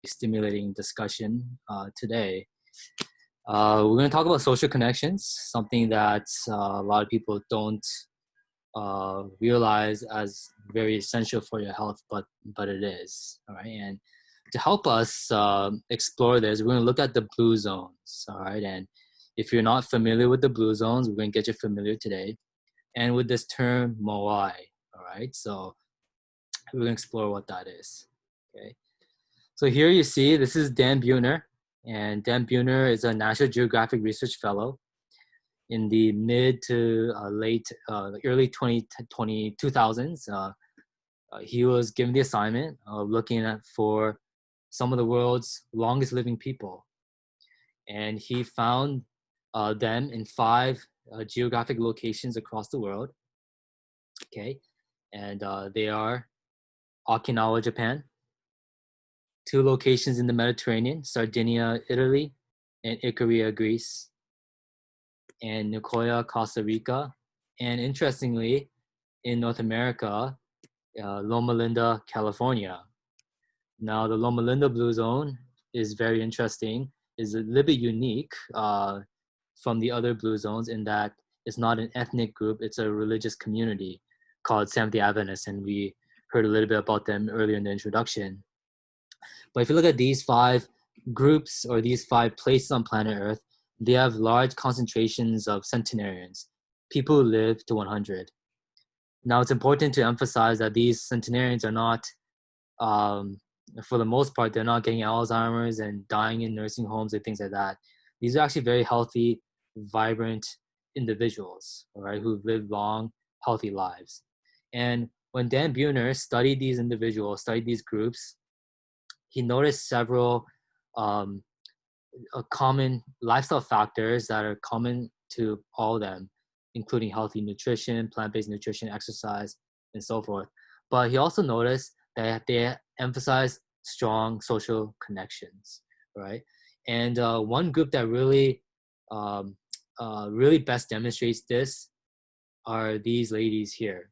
stimulating discussion today. We're going to talk about social connections, something that a lot of people don't realize as very essential for your health, but it is. All right, and to help us explore this, we're going to look at the blue zones. All right, and if you're not familiar with the blue zones, we're going to get you familiar today, and with this term Moai. All right, so we're going to explore what that is. Okay. So here you see, this is Dan Buhner, and Dan Buhner is a National Geographic Research Fellow in the mid to early 2000s. He was given the assignment of looking at for some of the world's longest living people. And he found them in 5 geographic locations across the world. Okay, and they are Okinawa, Japan, 2 locations in the Mediterranean, Sardinia, Italy, and Icaria, Greece, and Nicoya, Costa Rica, and interestingly, in North America, Loma Linda, California. Now, the Loma Linda Blue Zone is very interesting, is a little bit unique from the other blue zones in that it's not an ethnic group, it's a religious community called Seventh-day Adventists, and we heard a little bit about them earlier in the introduction. But if you look at these 5 groups or these 5 places on planet Earth, they have large concentrations of centenarians, people who live to 100. Now, it's important to emphasize that these centenarians are not, for the most part, they're not getting Alzheimer's and dying in nursing homes and things like that. These are actually very healthy, vibrant individuals, all right, who've lived long, healthy lives. And when Dan Buhner studied these individuals, studied these groups, he noticed several common lifestyle factors that are common to all of them, including healthy nutrition, plant-based nutrition, exercise, and so forth. But he also noticed that they emphasize strong social connections, right? And one group that really, really best demonstrates this are these ladies here.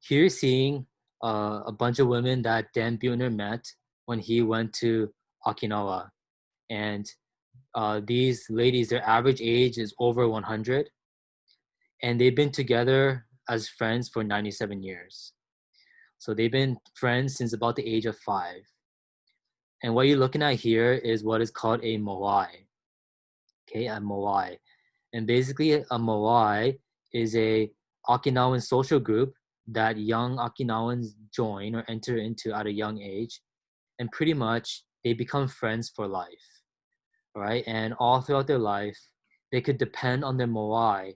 Here, seeing a bunch of women that Dan Buhner met when he went to Okinawa. And these ladies, their average age is over 100. And they've been together as friends for 97 years. So they've been friends since about the age of 5. And what you're looking at here is what is called a Moai. Okay, a Moai. And basically a Moai is a Okinawan social group that young Okinawans join or enter into at a young age, and pretty much they become friends for life, right? And all throughout their life, they could depend on their Moai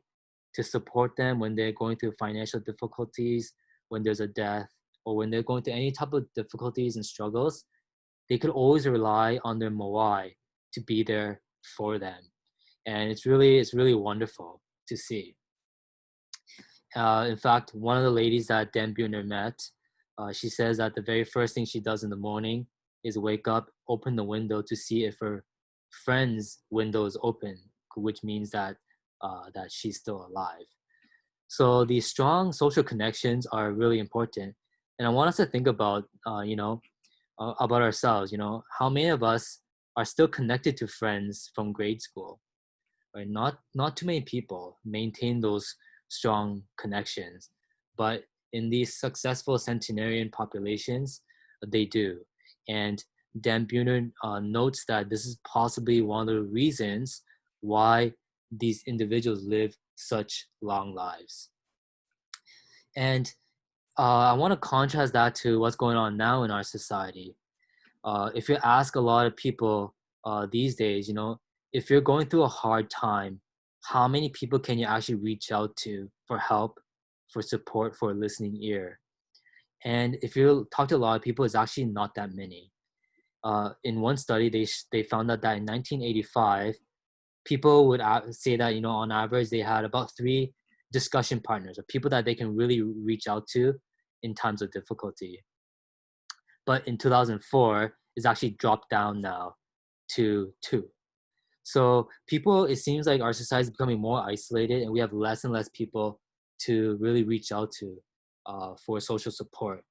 to support them when they're going through financial difficulties, when there's a death, or when they're going through any type of difficulties and struggles. They could always rely on their Moai to be there for them. And it's really wonderful to see. In fact, one of the ladies that Dan Buhner met, she says that the very first thing she does in the morning is wake up, open the window to see if her friend's window is open, which means that that she's still alive. So these strong social connections are really important, and I want us to think about, about ourselves. How many of us are still connected to friends from grade school? Right? Not too many people maintain those strong connections, but in these successful centenarian populations, they do. And Dan Buhner notes that this is possibly one of the reasons why these individuals live such long lives. And I want to contrast that to what's going on now in our society. If you ask a lot of people these days, if you're going through a hard time, how many people can you actually reach out to for help, for support, for a listening ear? And if you talk to a lot of people, it's actually not that many. In one study, they found out that in 1985, people would say that, on average, they had about 3 discussion partners, or people that they can really reach out to in times of difficulty. But in 2004, it's actually dropped down now to 2. So people, it seems like our society is becoming more isolated, and we have less and less people to really reach out to for social support.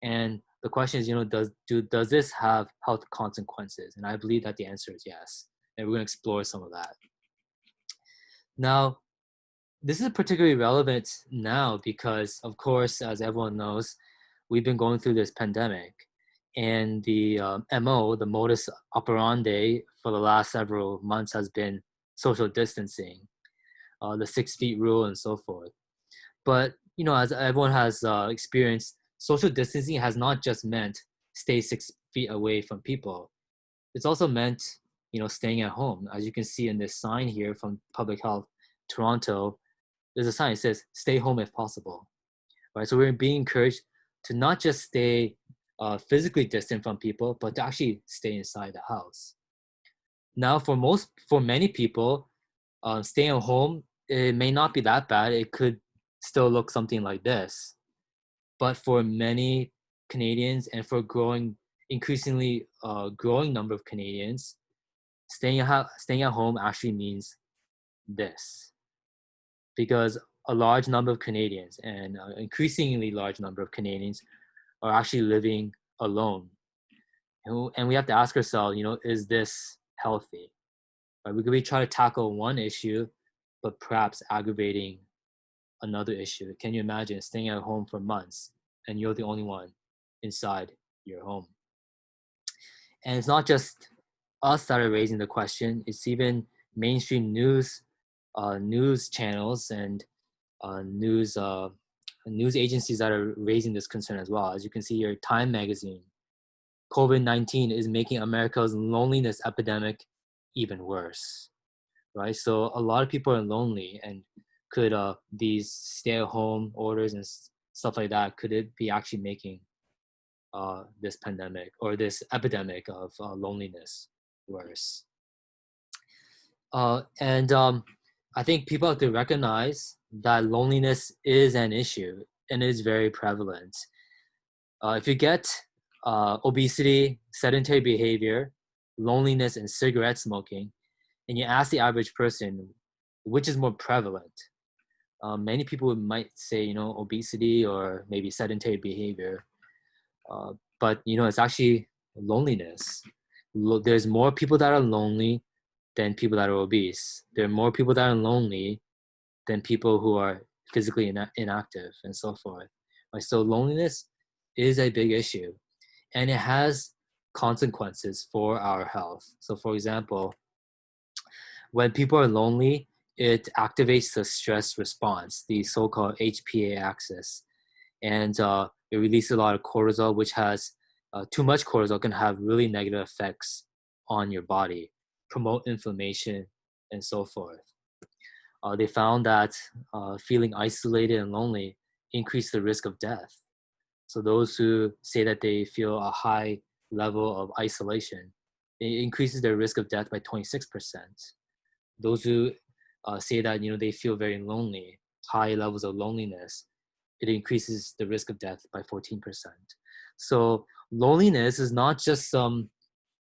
And the question is, does this have health consequences? And I believe that the answer is yes. And we're going to explore some of that. Now, this is particularly relevant now because, of course, as everyone knows, we've been going through this pandemic, and the the modus operandi for the last several months has been social distancing, the 6 feet rule, and so forth. But as everyone has experienced, social distancing has not just meant stay 6 feet away from people. It's also meant staying at home. As you can see in this sign here from Public Health Toronto, there's a sign that says "Stay home if possible." Right, so we're being encouraged to not just stay physically distant from people, but to actually stay inside the house. Now, for many people, staying at home, it may not be that bad. It could still look something like this. But for many Canadians, and for increasingly growing number of Canadians, staying at home actually means this, because a large number of Canadians, and increasingly large number of Canadians, are actually living alone. And we have to ask ourselves, is this healthy? Right? We could be trying to tackle one issue, but perhaps aggravating another issue. Can you imagine staying at home for months and you're the only one inside your home? And it's not just us that are raising the question. It's even mainstream news channels and news agencies that are raising this concern as well. As you can see here, Time magazine, COVID-19 is making America's loneliness epidemic even worse, right? So a lot of people are lonely, and could these stay-at-home orders and stuff like that, could it be actually making this pandemic or this epidemic of loneliness worse? And I think people have to recognize that loneliness is an issue and is very prevalent. If you get obesity, sedentary behavior, loneliness, and cigarette smoking, and you ask the average person which is more prevalent, many people might say, obesity or maybe sedentary behavior. But, it's actually loneliness. There's more people that are lonely than people that are obese. There are more people that are lonely than people who are physically inactive, and so forth. Right? So loneliness is a big issue, and it has consequences for our health. So for example, when people are lonely, it activates the stress response, the so-called HPA axis, and it releases a lot of cortisol, which has too much cortisol can have really negative effects on your body, promote inflammation, and so forth. They found that feeling isolated and lonely increase the risk of death. So those who say that they feel a high level of isolation, it increases their risk of death by 26%. Those who say that they feel very lonely, high levels of loneliness, it increases the risk of death by 14%. So loneliness is not just some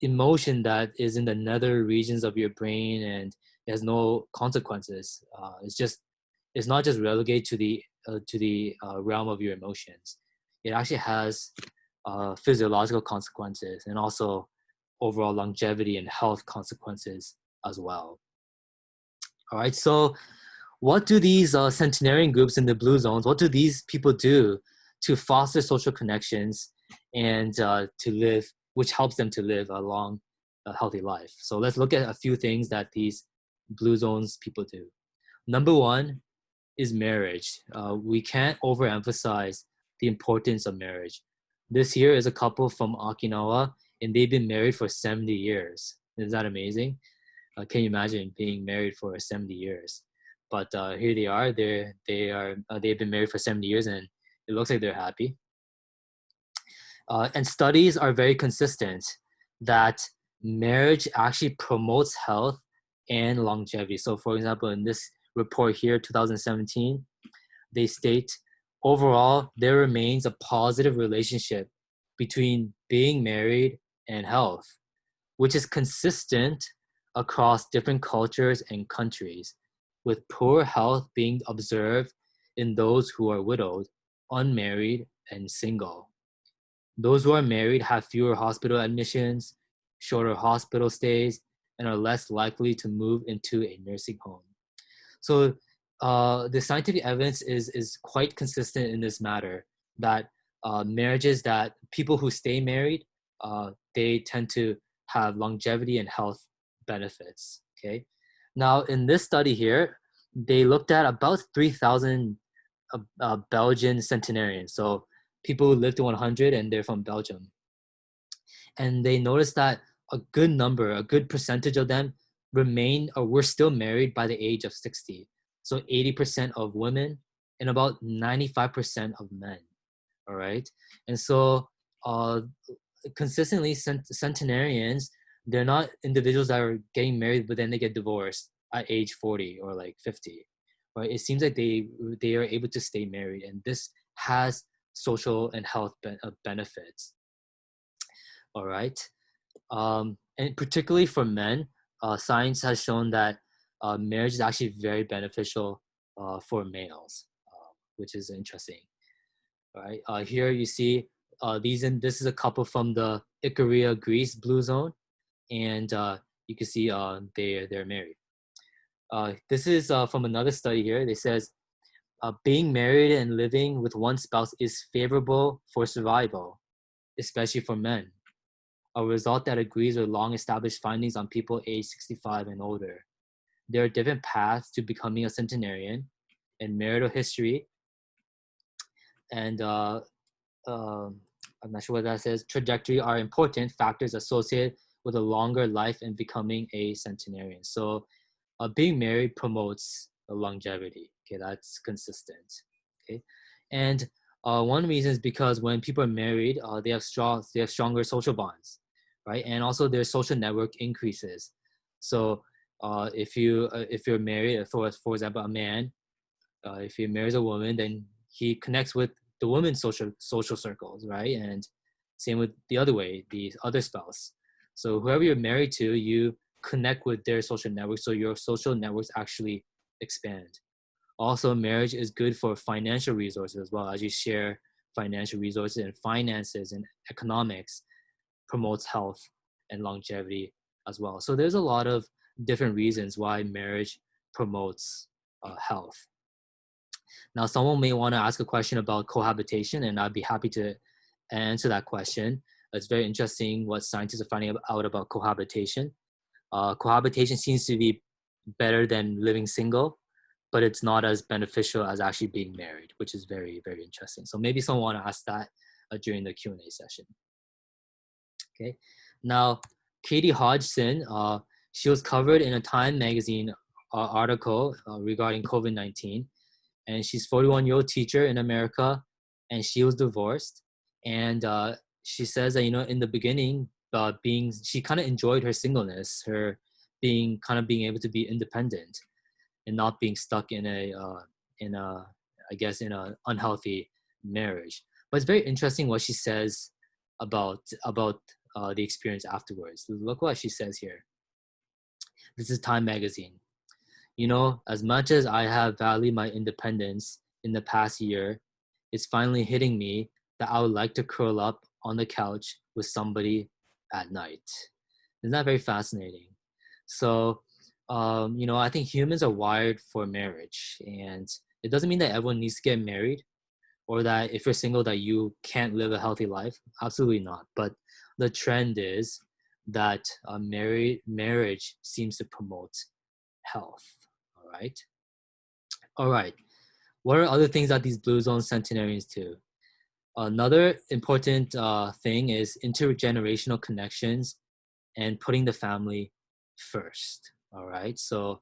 emotion that is in the nether regions of your brain and it has no consequences. It's not just relegated to the realm of your emotions. It actually has physiological consequences and also overall longevity and health consequences as well. All right, so what do these centenarian groups in the blue zones, what do these people do to foster social connections and to live, which helps them to live a long, healthy life? So let's look at a few things that these blue zones people do. Number one is marriage. We can't overemphasize the importance of marriage. This here is a couple from Okinawa, and they've been married for 70 years. Is that amazing? Can you imagine being married for 70 years? But here they are. They've been married for 70 years, and it looks like they're happy. And studies are very consistent that marriage actually promotes health and longevity. So, for example, in this report here, 2017, they state overall there remains a positive relationship between being married and health, which is consistent across different cultures and countries, with poor health being observed in those who are widowed, unmarried, and single. Those who are married have fewer hospital admissions, shorter hospital stays, and are less likely to move into a nursing home. So the scientific evidence is quite consistent in this matter that marriages that people who stay married, they tend to have longevity and health benefits. Okay. Now in this study here, they looked at about 3,000 Belgian centenarians. So people who lived to 100 and they're from Belgium. And they noticed that a good number, a good percentage of them remain or were still married by the age of 60. So 80% of women and about 95% of men. All right. And so uh, consistently centenarians, they're not individuals that are getting married, but then they get divorced at age 40 or like 50. Right. It seems like they are able to stay married, and this has social and health benefits. All right. And particularly for men, science has shown that marriage is actually very beneficial for males, which is interesting. All right. Here you see this is a couple from the Ikaria, Greece Blue Zone, and you can see they're married. This is from another study here. It says being married and living with one spouse is favorable for survival, especially for men, a result that agrees with long-established findings on people aged 65 and older. There are different paths to becoming a centenarian, and marital history, and I'm not sure what that says, trajectory are important factors associated with a longer life and becoming a centenarian. So being married promotes longevity. Okay, that's consistent. Okay, and one reason is because when people are married, they have stronger social bonds, right? And also their social network increases. So if you're married, for example, a man, if he marries a woman, then he connects with the woman's social circles, right? And same with the other way, the other spouse. So whoever you're married to, you connect with their social network, so your social networks actually expand. Also, marriage is good for financial resources as well. As you share financial resources, and finances and economics promotes health and longevity as well. So there's a lot of different reasons why marriage promotes health. Now, someone may want to ask a question about cohabitation, and I'd be happy to answer that question. It's very interesting what scientists are finding out about cohabitation. Cohabitation seems to be better than living single, but it's not as beneficial as actually being married, which is very, very interesting. So maybe someone want to ask that during the Q&A session. Okay. Now, Katie Hodgson, she was covered in a Time magazine article regarding COVID-19. And she's 41-year-old teacher in America, and she was divorced. And she says that, in the beginning, she kind of enjoyed her singleness, her being able to be independent and not being stuck in a unhealthy marriage. But it's very interesting what she says about the experience afterwards. Look what she says here. This is Time magazine. As much as I have valued my independence in the past year, it's finally hitting me that I would like to curl up on the couch with somebody at night. Isn't that very fascinating? So, I think humans are wired for marriage, and it doesn't mean that everyone needs to get married, or that if you're single that you can't live a healthy life. Absolutely not. But the trend is that marriage seems to promote health. All right. What are other things that these Blue Zone centenarians do? Another important thing is intergenerational connections and putting the family first. All right. So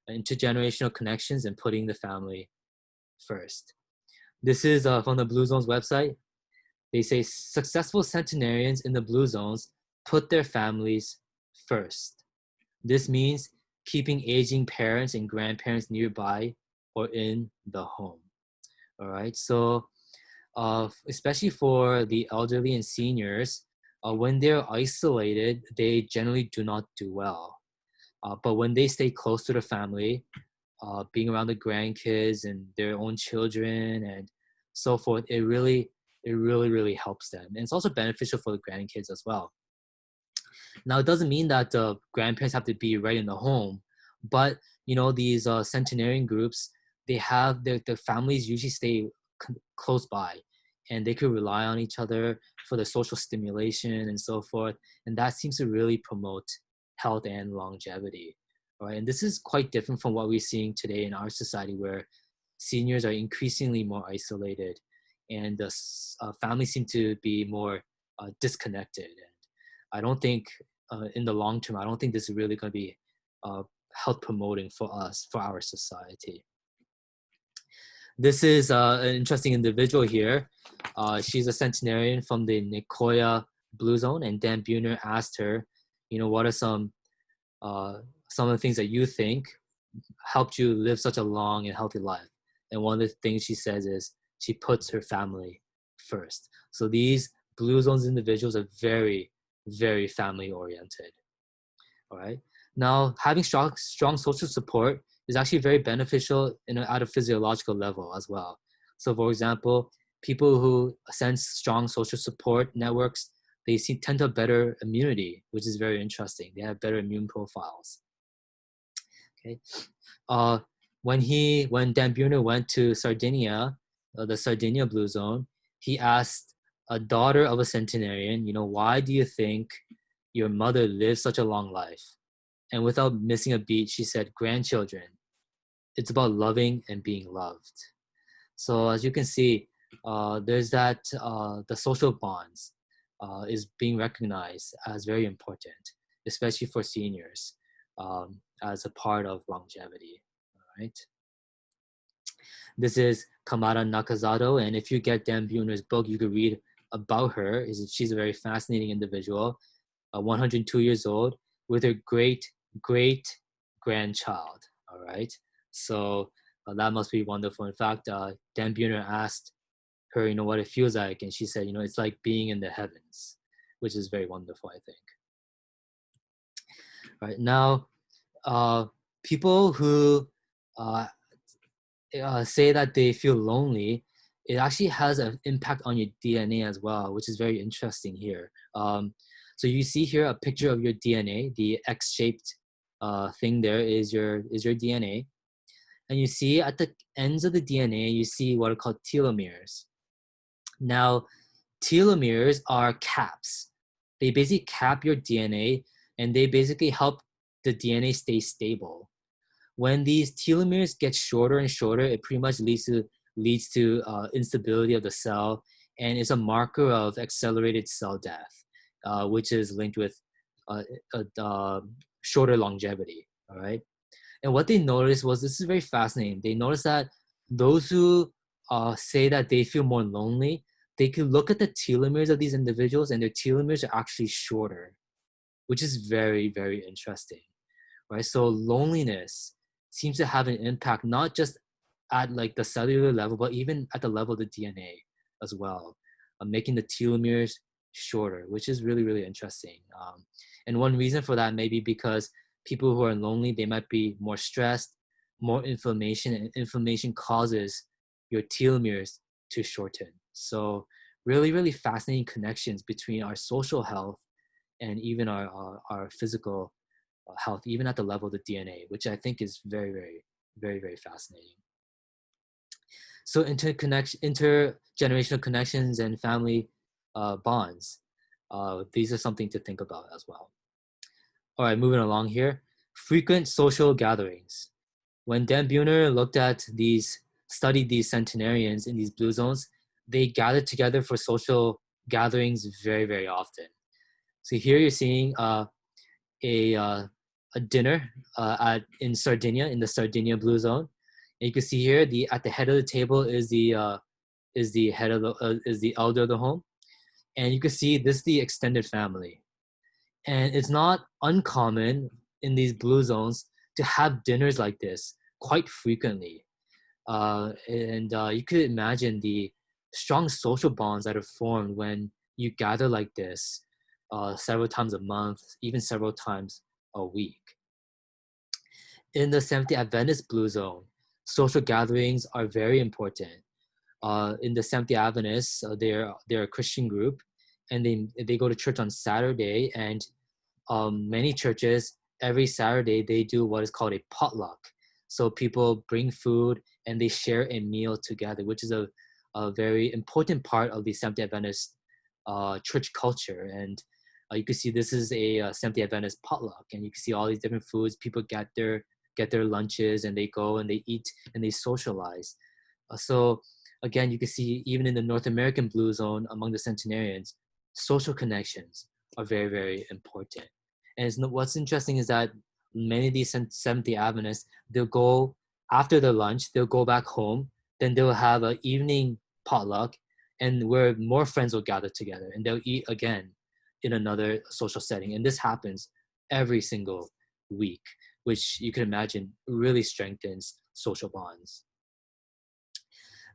intergenerational connections and putting the family first. This is from the Blue Zone's website. They say successful centenarians in the Blue Zones put their families first. This means keeping aging parents and grandparents nearby or in the home. All right. So especially for the elderly and seniors, when they're isolated, they generally do not do well. But when they stay close to the family, being around the grandkids and their own children and so forth, it really it really, really helps them. And it's also beneficial for the grandkids as well. Now, it doesn't mean that the grandparents have to be right in the home, but these centenarian groups, they have their families usually stay close by, and they could rely on each other for the social stimulation and so forth. And that seems to really promote health and longevity, right? And this is quite different from what we're seeing today in our society, where seniors are increasingly more isolated, and the families seem to be more disconnected. And I don't think in the long term, I don't think this is really going to be health promoting for us, for our society. This is an interesting individual here. She's a centenarian from the Nicoya Blue Zone, and Dan Buhner asked her, what are some of the things that you think helped you live such a long and healthy life? And one of the things she says is she puts her family first. So these Blue Zones individuals are very, very family oriented. All right. Now, having strong social support is actually very beneficial at a physiological level as well. So, for example, people who sense strong social support networks, they tend to have better immunity, which is very interesting. They have better immune profiles. Okay. When Dan Buhner went to Sardinia, the Sardinia Blue Zone, he asked a daughter of a centenarian, why do you think your mother lived such a long life? And without missing a beat, she said, grandchildren. It's about loving and being loved. So as you can see, there's that the social bonds is being recognized as very important, especially for seniors, as a part of longevity. All right. This is Kamara Nakazato, and if you get Dan Buhner's book, you could read about her. She's a very fascinating individual, 102 years old, with her great grandchild. All right, so that must be wonderful. In fact, Dan Buhner asked her, what it feels like, and she said, it's like being in the heavens, which is very wonderful, I think. All right, now, people who say that they feel lonely, it actually has an impact on your DNA as well, which is very interesting here. So you see here a picture of your DNA. The X-shaped thing there is your DNA, and you see at the ends of the DNA, you see what are called telomeres. Now, telomeres are caps. They basically cap your DNA, and they basically help the DNA stay stable. When these telomeres get shorter and shorter, it pretty much leads to instability of the cell, and is a marker of accelerated cell death, which is linked with shorter longevity. All right, and what they noticed was, this is very fascinating. They noticed that those who say that they feel more lonely, they could look at the telomeres of these individuals, and their telomeres are actually shorter, which is very, very interesting. Right, so loneliness seems to have an impact not just at like the cellular level, but even at the level of the DNA as well, making the telomeres shorter, which is really, really interesting. And one reason for that may be because people who are lonely, they might be more stressed, more inflammation, and inflammation causes your telomeres to shorten. So really, really fascinating connections between our social health and even our physical health, even at the level of the DNA, which I think is very, very, very, very fascinating. So intergenerational connections and family bonds, these are something to think about as well. All right, moving along here. Frequent social gatherings. When Dan Buhner studied these centenarians in these blue zones, they gathered together for social gatherings very, very often. So here you're seeing a dinner in Sardinia, in the Sardinia Blue Zone. And you can see here at the head of the table is the elder of the home, and you can see this is the extended family. And it's not uncommon in these blue zones to have dinners like this quite frequently. And you could imagine the strong social bonds that are formed when you gather like this several times a month, even several times a week. In the Seventh-day Adventist Blue Zone, social gatherings are very important. In the Seventh-day Adventists, they're a Christian group, and they go to church on Saturday. And many churches, every Saturday they do what is called a potluck. So people bring food and they share a meal together, which is a very important part of the Seventh-day Adventist church culture. And you can see this is a Seventh-day Adventist potluck, and you can see all these different foods. People get their lunches, and they go and they eat and they socialize. So again, you can see even in the North American Blue Zone among the centenarians, social connections are very, very important. And what's interesting is that many of these Seventh-day Adventists, they'll go after their lunch, they'll go back home, then they'll have an evening potluck, and where more friends will gather together, and they'll eat again in another social setting. And this happens every single week, which you can imagine really strengthens social bonds.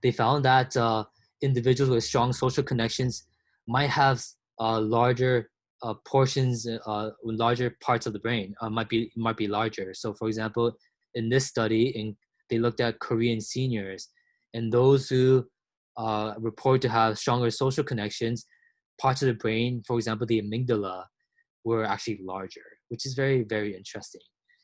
They found that individuals with strong social connections might have larger portions, larger parts of the brain might be larger. So, for example, in this study, they looked at Korean seniors, and those who report to have stronger social connections, parts of the brain, for example, the amygdala, were actually larger, which is very, very interesting.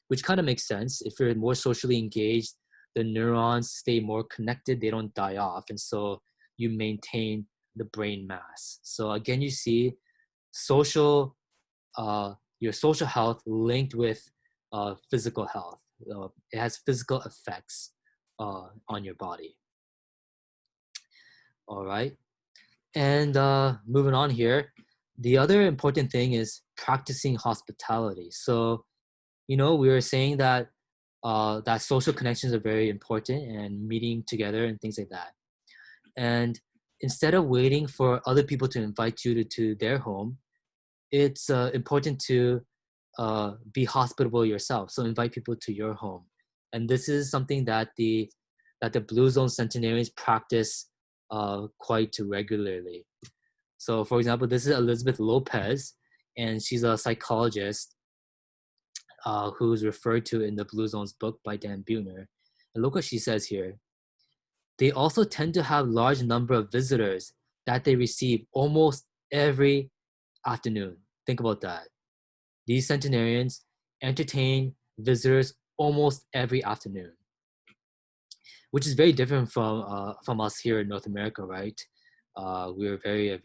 Which kind of makes sense. If you're more socially engaged, the neurons stay more connected, they don't die off, and so you maintain the brain mass. So again, you see social your social health linked with physical health. It has physical effects on your body. All right, and moving on here, the other important thing is practicing hospitality. So we were saying that that social connections are very important, and meeting together and things like that. And instead of waiting for other people to invite you to their home, it's important to be hospitable yourself. So invite people to your home. And this is something that the Blue Zone centenarians practice quite regularly. So for example, this is Elizabeth Lopez, and she's a psychologist who's referred to in the Blue Zone's book by Dan Buettner. And look what she says here. They also tend to have large number of visitors that they receive almost every afternoon. Think about that. These centenarians entertain visitors almost every afternoon, which is very different from us here in North America, right? We're very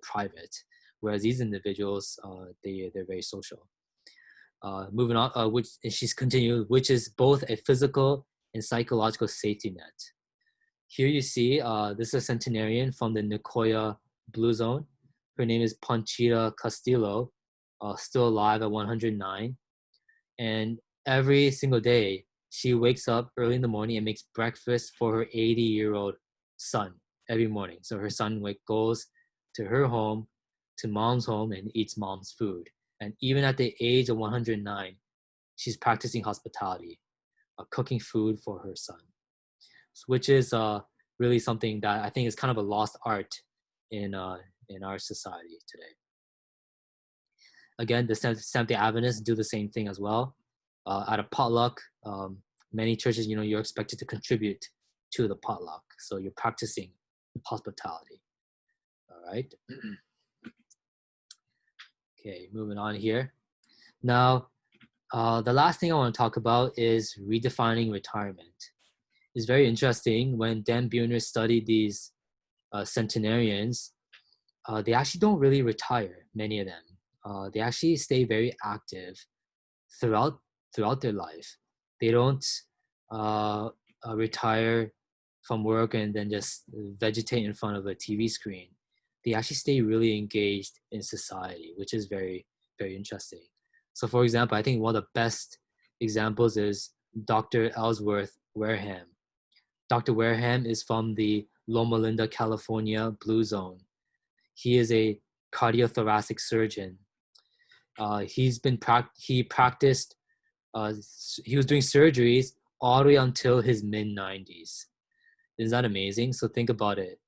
private, whereas these individuals, they're very social. Moving on, which she's continued, which is both a physical and psychological safety net. Here you see, this is a centenarian from the Nicoya Blue Zone. Her name is Panchita Castillo, still alive at 109. And every single day, she wakes up early in the morning and makes breakfast for her 80-year-old son every morning. So her son goes to her home, to mom's home, and eats mom's food. And even at the age of 109, she's practicing hospitality, cooking food for her son, which is really something that I think is kind of a lost art in our society today. Again, the Seventh-day Adventists do the same thing as well. At a potluck, many churches, you're expected to contribute to the potluck. So you're practicing hospitality. All right. Okay, moving on here. Now, the last thing I want to talk about is redefining retirement. It's very interesting. When Dan Buettner studied these centenarians, they actually don't really retire, many of them. They actually stay very active throughout their life. They don't retire from work and then just vegetate in front of a TV screen. They actually stay really engaged in society, which is very, very interesting. So for example, I think one of the best examples is Dr. Ellsworth Wareham. Dr. Wareham is from the Loma Linda, California Blue Zone. He is a cardiothoracic surgeon. He practiced, he was doing surgeries all the way until his mid-90s. Isn't that amazing? So think about it.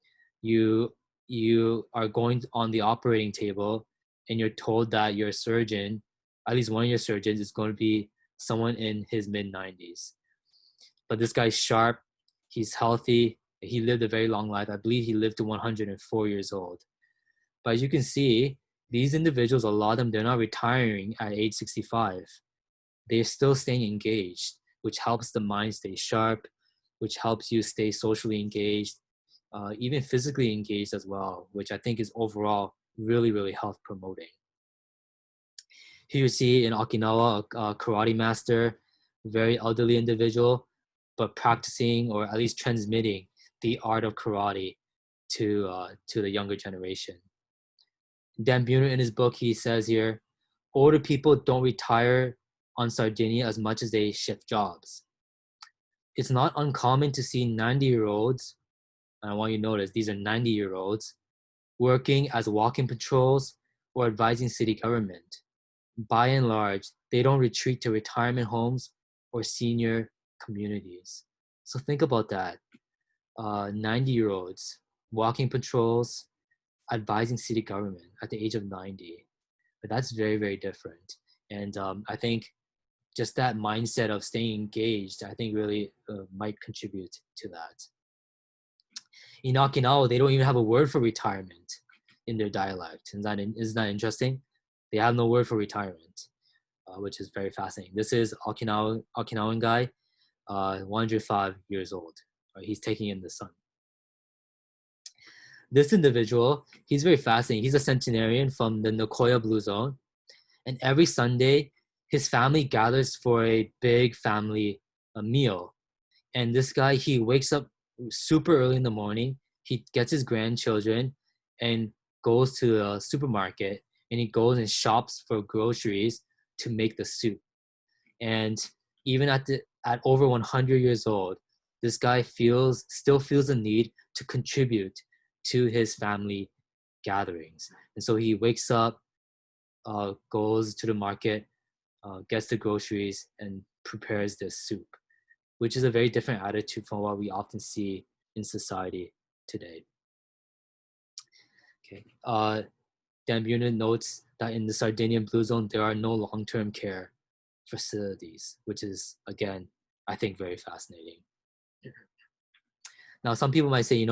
You are going on the operating table and you're told that your surgeon, at least one of your surgeons, is going to be someone in his mid-90s. But this guy's sharp, he's healthy, He lived a very long life. I believe he lived to 104 years old. But as you can see, these individuals, a lot of them, they're not retiring at age 65. They're still staying engaged, which helps the mind stay sharp, which helps you stay socially engaged, even physically engaged as well, which I think is overall really, really health promoting. Here you see in Okinawa, a karate master, very elderly individual, but practicing or at least transmitting the art of karate to the younger generation. Dan Buhner, in his book, he says here, older people don't retire on Sardinia as much as they shift jobs. It's not uncommon to see 90-year-olds, and I want you to notice these are 90-year-olds, working as walking patrols or advising city government. By and large, they don't retreat to retirement homes or senior communities. So think about that. 90-year-olds, walking patrols, advising city government at the age of 90. But that's very, very different. And I think just that mindset of staying engaged, I think really might contribute to that. In Okinawa, they don't even have a word for retirement in their dialect. Isn't that interesting? They have no word for retirement, which is very fascinating. This is Okinawan guy, 105 years old. Right? He's taking in the sun. This individual, he's very fascinating. He's a centenarian from the Nagoya Blue Zone. And every Sunday, his family gathers for a big family meal. And this guy, he wakes up super early in the morning. He gets his grandchildren and goes to the supermarket, and he goes and shops for groceries to make the soup. And even at over 100 years old, this guy still feels the need to contribute to his family gatherings. And so he wakes up, goes to the market, gets the groceries, and prepares this soup, which is a very different attitude from what we often see in society today. Okay. Dan Buhner notes that in the Sardinian Blue Zone, there are no long-term care facilities, which is, again, I think very fascinating. Now, some people might say,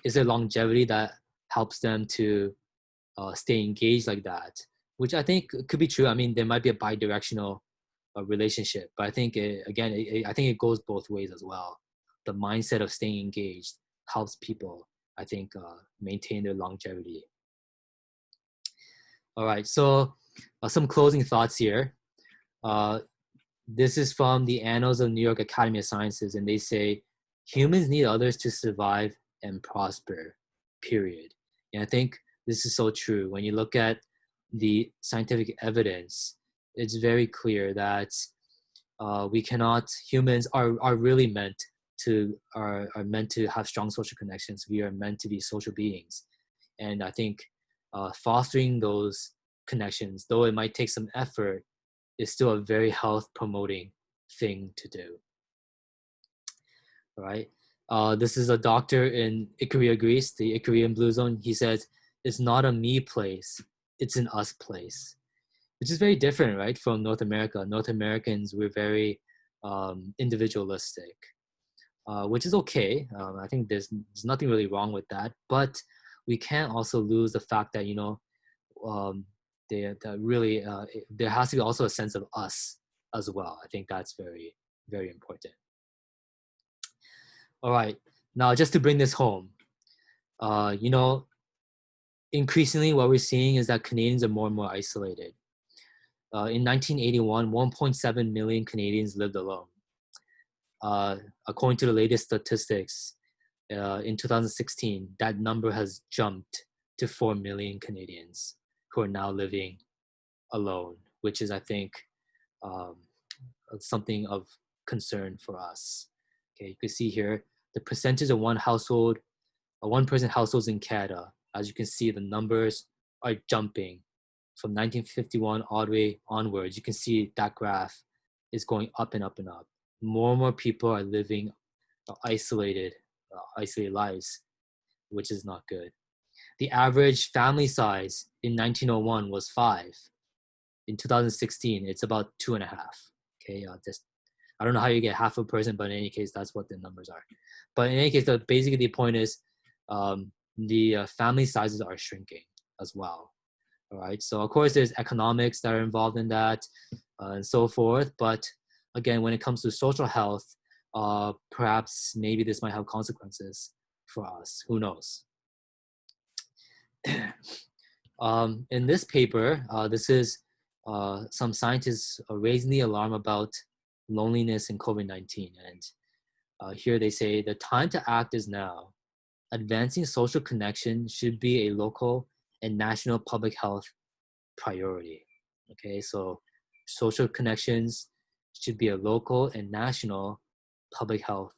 is there longevity that helps them to stay engaged like that? Which I think could be true. I mean, there might be a bi-directional relationship, but I think, I think it goes both ways as well. The mindset of staying engaged helps people, I think, maintain their longevity. All right, so some closing thoughts here. This is from the Annals of New York Academy of Sciences, and they say, humans need others to survive and prosper, period. And I think this is so true. When you look at the scientific evidence, it's very clear that humans are really meant to have strong social connections. We are meant to be social beings. And I think fostering those connections, though it might take some effort, is still a very health promoting thing to do. All right. This is a doctor in Ikaria, Greece, the Ikarian Blue Zone. He says, it's not a me place, it's an us place, which is very different, right, from North America. North Americans, we're very individualistic, which is okay. I think there's nothing really wrong with that, but we can't also lose the fact that, there has to be also a sense of us as well. I think that's very, very important. All right, now just to bring this home, increasingly what we're seeing is that Canadians are more and more isolated. In 1981, 1.7 million Canadians lived alone. According to the latest statistics, in 2016, that number has jumped to 4 million Canadians who are now living alone, which is, I think, something of concern for us. Okay, you can see here the percentage of one-person households in Canada. As you can see, the numbers are jumping from 1951 all the way onwards. You can see that graph is going up and up and up. More and more people are living isolated lives, which is not good. The average family size in 1901 was 5. In 2016, it's about 2.5. Okay, I don't know how you get half a person, but in any case, that's what the numbers are. But in any case, basically the point is the family sizes are shrinking as well. All right. So of course, there's economics that are involved in that and so forth. But again, when it comes to social health, perhaps maybe this might have consequences for us. Who knows? In this paper, this is some scientists raising the alarm about loneliness in COVID-19. And here they say the time to act is now. Advancing social connection should be a local and national public health priority. Okay, so social connections should be a local and national public health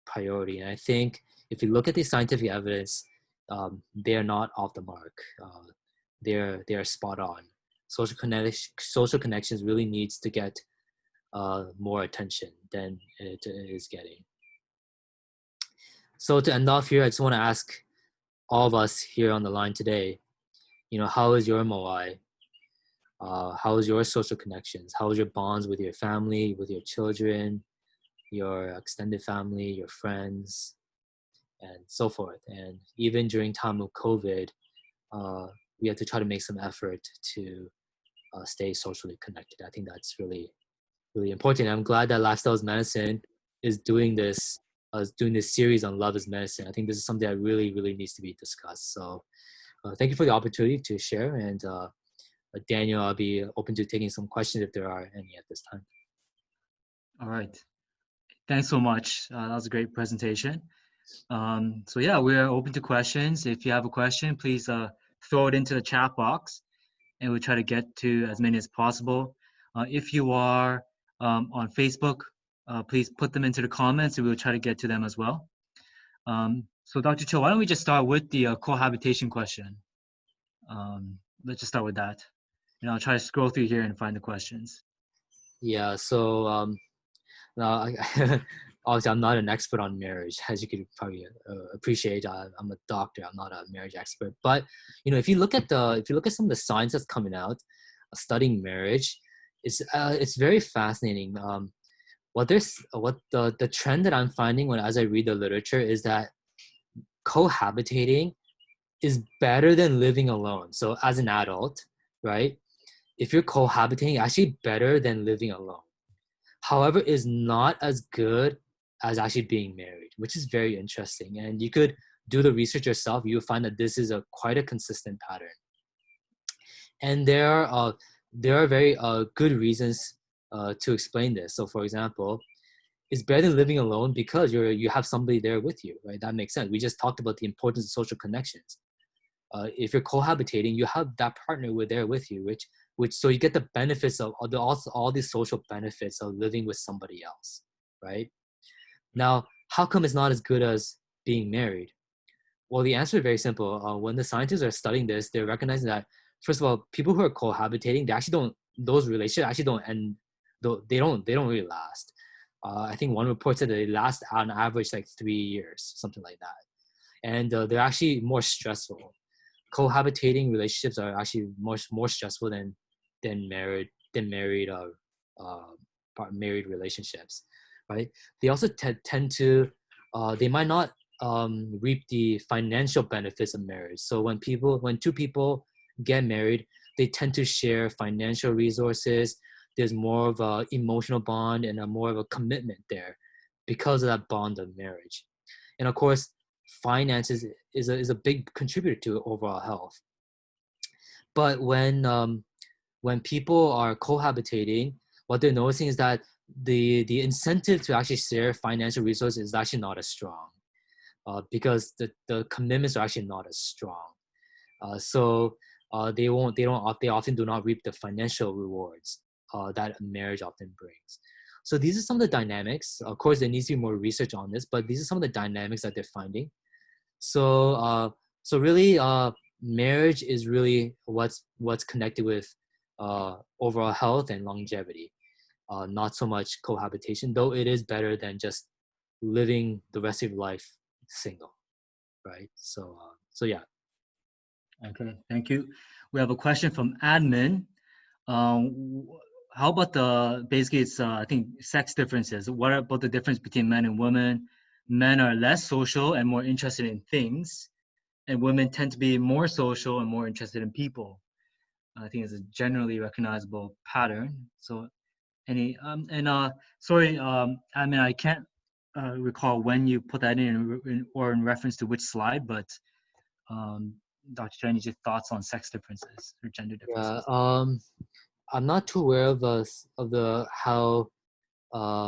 priority. And I think if you look at the scientific evidence, they are not off the mark. They are spot on. Social connections really needs to get more attention than it is getting. So to end off here, I just want to ask all of us here on the line today, how is your Moai? How is your social connections? How is your bonds with your family, with your children, your extended family, your friends, and so forth? And even during time of COVID, we have to try to make some effort to stay socially connected. I think that's really, really important. I'm glad that Lifestyle is Medicine is doing this series on love is medicine. I think this is something that really, really needs to be discussed. So thank you for the opportunity to share. And Daniel, I'll be open to taking some questions if there are any at this time. All right. Thanks so much. That was a great presentation. So yeah, we're open to questions. If you have a question, please throw it into the chat box and we'll try to get to as many as possible. If you are on Facebook, please put them into the comments and we'll try to get to them as well. So Dr. Cho, why don't we just start with the cohabitation question? Let's just start with that. And I'll try to scroll through here and find the questions. Yeah, so now, obviously, I'm not an expert on marriage, as you could probably appreciate. I'm a doctor. I'm not a marriage expert. But if you look at some of the science that's coming out, studying marriage, it's very fascinating. What the trend that I'm finding as I read the literature is that cohabitating is better than living alone. So as an adult, right? If you're cohabitating, actually better than living alone. However, is not as good as actually being married, which is very interesting. And you could do the research yourself. You'll find that this is quite a consistent pattern. And there are very good reasons to explain this. So, for example, it's better than living alone because you have somebody there with you, right? That makes sense. We just talked about the importance of social connections. If you're cohabitating, you have that partner there with you, which so you get the benefits of all these social benefits of living with somebody else, right? Now, how come it's not as good as being married? Well, the answer is very simple. When the scientists are studying this, they're recognizing that, first of all, people who are cohabitating, those relationships actually don't end. They don't really last. I think one report said that they last on average like 3 years, something like that, and they're actually more stressful. Cohabitating relationships are actually more stressful than married relationships, right? They also tend to they might not reap the financial benefits of marriage. So when two people get married, they tend to share financial resources. There's more of a emotional bond and more of a commitment there because of that bond of marriage. And of course, finances is a big contributor to overall health. But when people are cohabitating, what they're noticing is that the incentive to actually share financial resources is actually not as strong because the commitments are actually not as strong. So they often do not reap the financial rewards that marriage often brings. So these are some of the dynamics. Of course, there needs to be more research on this, but these are some of the dynamics that they're finding. So really, marriage is really what's connected with overall health and longevity, not so much cohabitation, though it is better than just living the rest of your life single, right? So yeah. Okay, thank you. We have a question from admin. how about basically it's I think sex differences. What about the difference between men and women? Men are less social and more interested in things, and women tend to be more social and more interested in people. I think it's a generally recognizable pattern. So any sorry, I mean I can't recall when you put that in or in reference to which slide, but um, Dr. Chen, your thoughts on sex differences or gender Yeah, differences? I'm not too aware of the how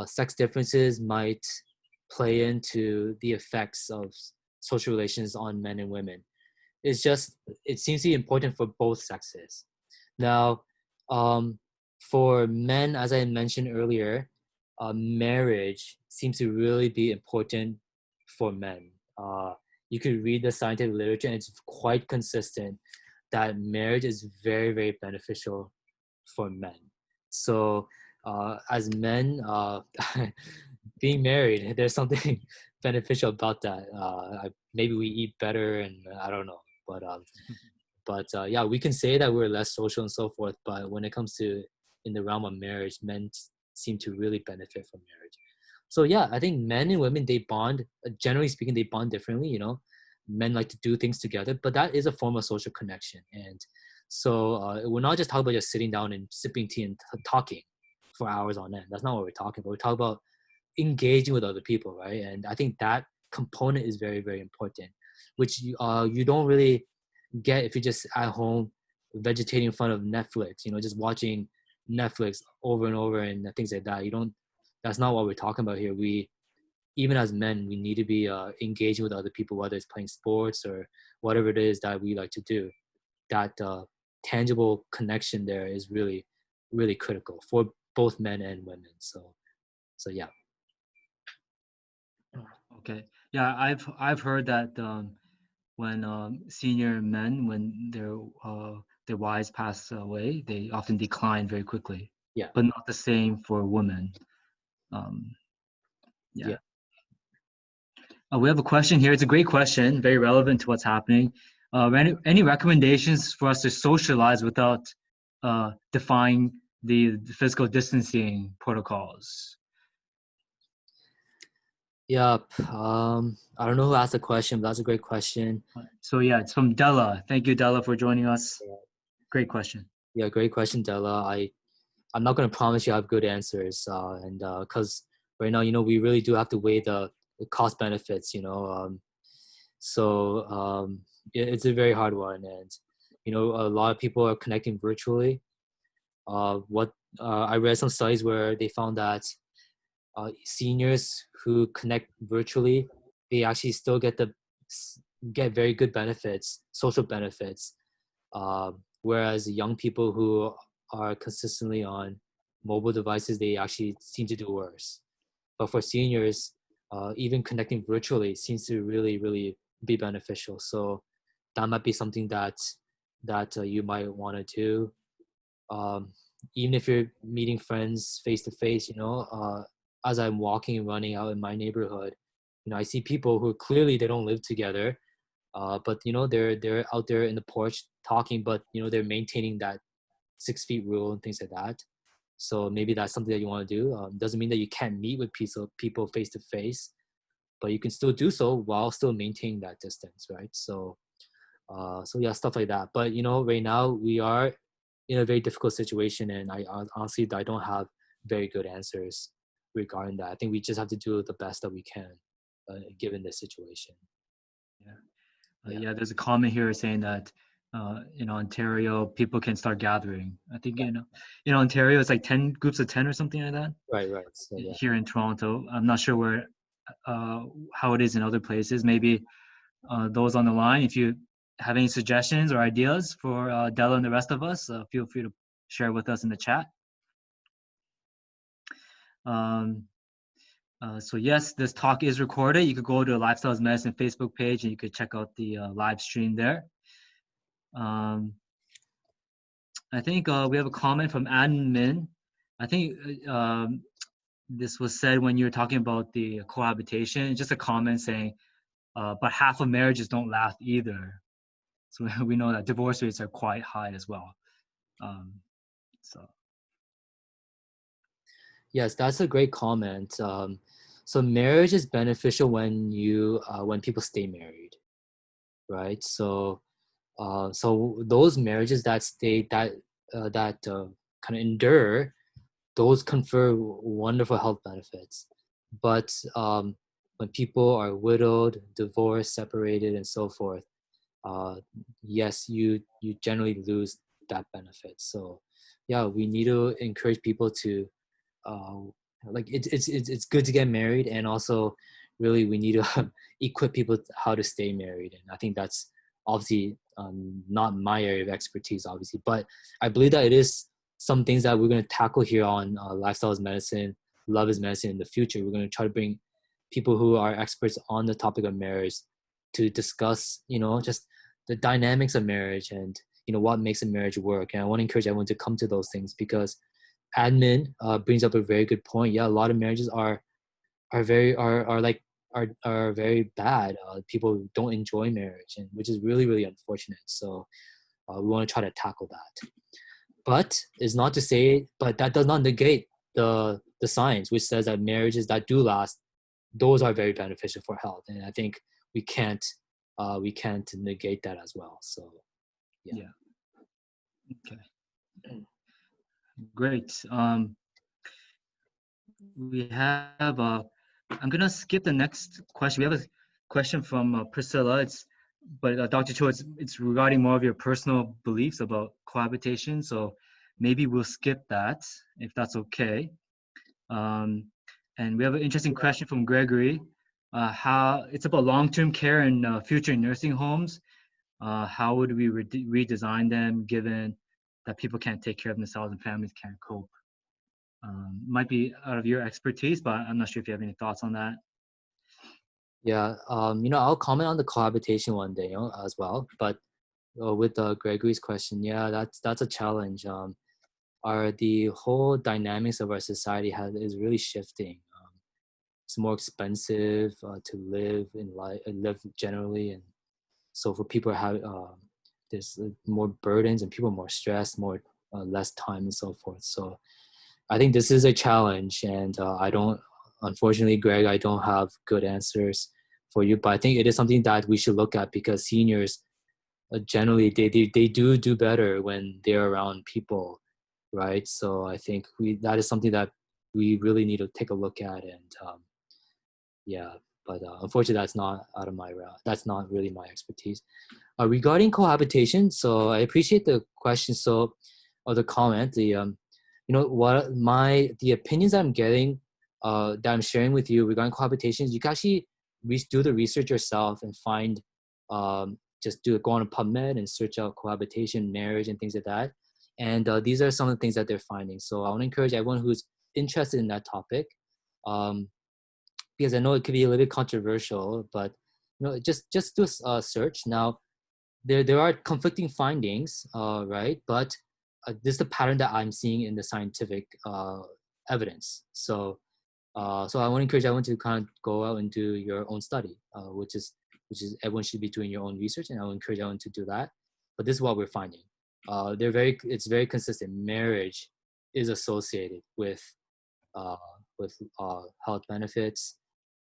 sex differences might play into the effects of social relations on men and women. It's just it seems to be important for both sexes. Now, um, for men, as I mentioned earlier, marriage seems to really be important for men. You could read the scientific literature, and it's quite consistent that marriage is very, very beneficial for men. So, as men, being married, there's something beneficial about that. Maybe we eat better, and I don't know, but yeah, we can say that we're less social and so forth. But when it comes to in the realm of marriage, men seem to really benefit from marriage. So yeah, I think men and women they bond. Generally speaking, they bond differently. You know, men like to do things together, but that is a form of social connection. And so we're not just talking about just sitting down and sipping tea and talking for hours on end. That's not what we're talking about. We're talking about engaging with other people, right? And I think that component is very, very important, which you don't really get if you're just at home vegetating in front of Netflix, you know, just watching Netflix over and over and things like that. You don't. That's not what we're talking about here. We even as men, we need to be engaging with other people, whether it's playing sports or whatever it is that we like to do. That tangible connection there is really, really critical for both men and women. So yeah. Okay. Yeah, I've heard that when senior men, when their wives pass away, they often decline very quickly, Yeah. but not the same for women. Um, yeah. Yeah. We have a question here. It's a great question, very relevant to what's happening. Any recommendations for us to socialize without defying the physical distancing protocols? Yep. I don't know who asked the question, but that's a great question. So yeah, it's from Della. Thank you, Della, for joining us. Great question. Yeah, great question, Della. I'm not gonna promise you I have good answers, and because right now, you know, we really do have to weigh the cost benefits, you know. It's a very hard one, and you know, a lot of people are connecting virtually. What I read some studies where they found that seniors who connect virtually, they actually still get very good benefits, social benefits, whereas young people who are consistently on mobile devices, they actually seem to do worse. But for seniors, even connecting virtually seems to really, really be beneficial. So that might be something that you might want to do. Um, Even if you're meeting friends face to face, you know, as I'm walking and running out in my neighborhood, you know, I see people who clearly they don't live together, but you know they're out there in the porch talking, but you know they're maintaining that 6 feet rule and things like that. So maybe that's something that you want to do. Doesn't mean that you can't meet with people face to face, but you can still do so while still maintaining that distance, right? So yeah, stuff like that. But you know, right now we are in a very difficult situation, and honestly I don't have very good answers regarding that. I think we just have to do the best that we can, given the situation. Yeah. Yeah. Yeah, there's a comment here saying that in Ontario, people can start gathering. I think in Ontario, it's like 10 groups of 10 or something like that. Right. So yeah. Here in Toronto, I'm not sure where how it is in other places. Maybe those on the line, if you have any suggestions or ideas for Della and the rest of us, feel free to share with us in the chat. Um, so yes, this talk is recorded. You could go to Lifestyles Medicine Facebook page and you could check out the live stream there. Um, I think we have a comment from admin. I think this was said when you were talking about the cohabitation. Just a comment saying, but half of marriages don't last either. So we know that divorce rates are quite high as well. So Yes, that's a great comment. So marriage is beneficial when people stay married, right? So those marriages that stay that kind of endure, those confer wonderful health benefits. But when people are widowed, divorced, separated, and so forth, uh, yes, you generally lose that benefit. So yeah, we need to encourage people to uh, like it's good to get married, and also really we need to equip people how to stay married. And I think that's obviously not my area of expertise, obviously, but I believe that it is some things that we're going to tackle here on lifestyle is medicine, love is medicine in the future. We're going to try to bring people who are experts on the topic of marriage to discuss, just the dynamics of marriage and what makes a marriage work. And I want to encourage everyone to come to those things because admin brings up a very good point. Yeah, a lot of marriages are very are like are very bad. People don't enjoy marriage, and which is really really unfortunate. So we want to try to tackle that. But it's not to say, but that does not negate the science, which says that marriages that do last, those are very beneficial for health. And I think we can't negate that as well. So yeah. Yeah. Okay. Great. We have. I'm gonna skip the next question. We have a question from Priscilla. But Dr. Cho, it's regarding more of your personal beliefs about cohabitation. So maybe we'll skip that if that's okay. Um, and we have an interesting question from Gregory. How it's about long-term care and future nursing homes. How would we redesign them given that people can't take care of themselves and families can't cope? Might be out of your expertise, but I'm not sure if you have any thoughts on that. Yeah, I'll comment on the cohabitation one day, as well. But with Gregory's question, yeah, that's a challenge. Our the whole dynamics of our society is really shifting. It's more expensive to live in life, live generally, and so for people have there's more burdens and people more stressed, more less time and so forth. So I think this is a challenge, and I don't, unfortunately, Greg, I don't have good answers for you. But I think it is something that we should look at because seniors generally they do better when they're around people, right? So I think that is something that we really need to take a look at, and yeah. But unfortunately, that's not out of my route. That's not really my expertise. Regarding cohabitation, so I appreciate the question. So, or the comment, what the opinions I'm getting, that I'm sharing with you regarding cohabitations, you can actually do the research yourself and find, go on a PubMed and search out cohabitation, marriage, and things like that. And these are some of the things that they're finding. So I want to encourage everyone who's interested in that topic, because I know it could be a little bit controversial, but just do a search. Now, there are conflicting findings, right? But this is the pattern that I'm seeing in the scientific evidence. So I want to encourage everyone to kind of go out and do your own study, which is everyone should be doing your own research, and I will encourage everyone to do that. But this is what we're finding. It's very consistent. Marriage is associated uh, with health benefits,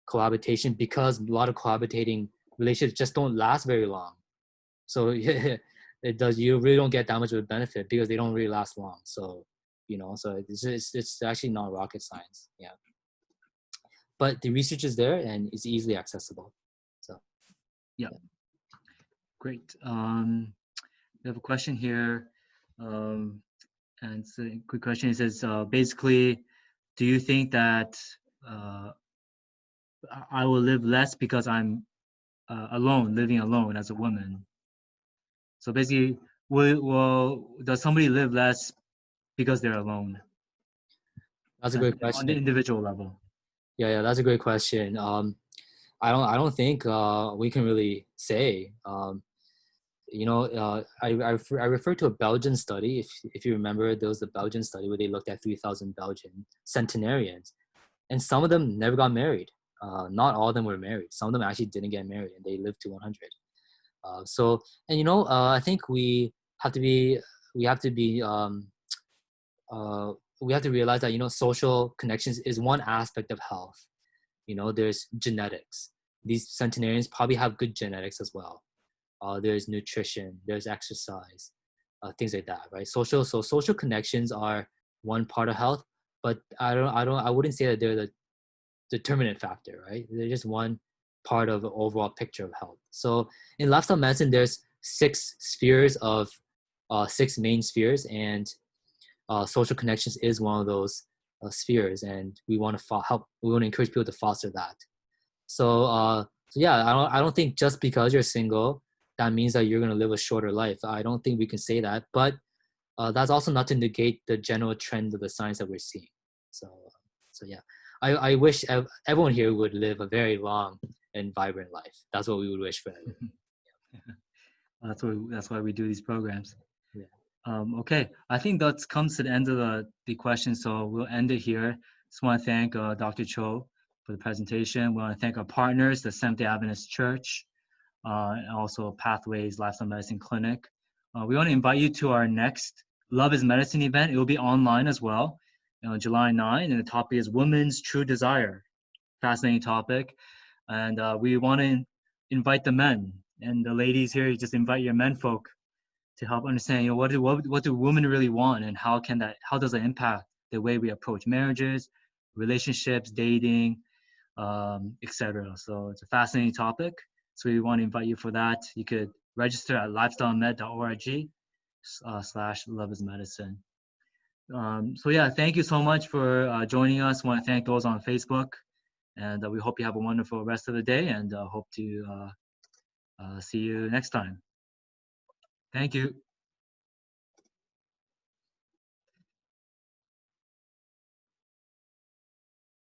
cohabitation, because a lot of cohabitating relationships just don't last very long. So it does. You really don't get that much of a benefit because they don't really last long. So so it's actually not rocket science. Yeah, but the research is there and it's easily accessible. So Yeah, great. We have a question here, and it's a quick question. It says, basically, do you think that uh, I will live less because I'm alone, living alone as a woman? So basically, does somebody live less because they're alone that's a great on the question. individual level? Yeah, that's a great question. I don't think we can really say. I refer to a Belgian study. If you remember, there was a Belgian study where they looked at 3,000 Belgian centenarians, and some of them never got married. Not all of them were married. Some of them actually didn't get married, and they lived to 100. I think we have to be we have to realize that, social connections is one aspect of health. There's genetics. These centenarians probably have good genetics as well. There's nutrition, there's exercise, things like that, right? Social connections are one part of health, but I wouldn't say that they're the determinant factor, right? They're just one part of the overall picture of health. So in lifestyle medicine, there's six main spheres, and social connections is one of those spheres, and we want to help. We want to encourage people to foster that. So yeah, I don't think just because you're single that means that you're going to live a shorter life. I don't think we can say that, but that's also not to negate the general trend of the science that we're seeing. So yeah, I wish everyone here would live a very long and vibrant life. That's what we would wish for everyone. That's why we do these programs. Yeah. Okay, I think that comes to the end of the question, so we'll end it here. Just want to thank Dr. Cho for the presentation. We want to thank our partners, the Seventh-day Adventist Church, and also Pathways Lifestyle Medicine Clinic. We want to invite you to our next Love is Medicine event. It will be online as well, on July 9, and the topic is Women's True Desire. Fascinating topic. And we want to invite the men and the ladies here. You just invite your men folk to help understand, what do women really want, and how does that impact the way we approach marriages, relationships, dating, etc. So it's a fascinating topic. So we want to invite you for that. You could register at lifestylemed.org /loveismedicine. So yeah, thank you so much for joining us. I want to thank those on Facebook, and we hope you have a wonderful rest of the day, and hope to see you next time. Thank you.